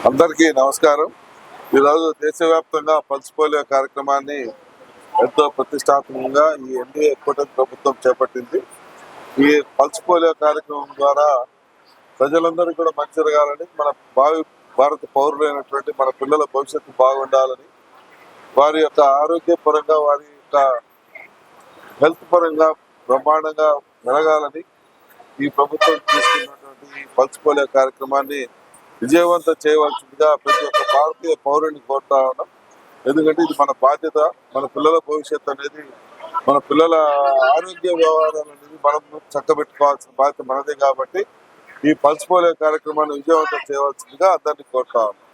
అందరికీ నమస్కారం. ఈరోజు దేశవ్యాప్తంగా పల్స్ పోలియో కార్యక్రమాన్ని ఎంతో ప్రతిష్టాత్మకంగా ఈ ఎన్డీఏ కూటమి ప్రభుత్వం చేపట్టింది. ఈ పల్స్ పోలియో కార్యక్రమం ద్వారా ప్రజలందరూ కూడా మంచి జరగాలని, మన భారత పౌరులైనటువంటి మన పిల్లల భవిష్యత్తు బాగుండాలని, వారి యొక్క ఆరోగ్యపరంగా, వారి యొక్క హెల్త్ పరంగా బ్రహ్మాండంగా జరగాలని ఈ ప్రభుత్వం తీసుకున్నటువంటి పల్స్ పోలియో కార్యక్రమాన్ని విజయవంతం చేయవలసిందిగా ప్రతి ఒక్క భారతీయ పౌరుని కోరుతా ఉన్నాం. ఎందుకంటే ఇది మన బాధ్యత. మన పిల్లల భవిష్యత్తు అనేది, మన పిల్లల ఆరోగ్య వ్యవహారాలు అనేది మనం చక్కబెట్టుకోవాల్సిన బాధ్యత మనదే. కాబట్టి ఈ పల్స్ పోలియో కార్యక్రమాన్ని విజయవంతం చేయవలసిందిగా అందరినీ కోరుతా ఉన్నాం.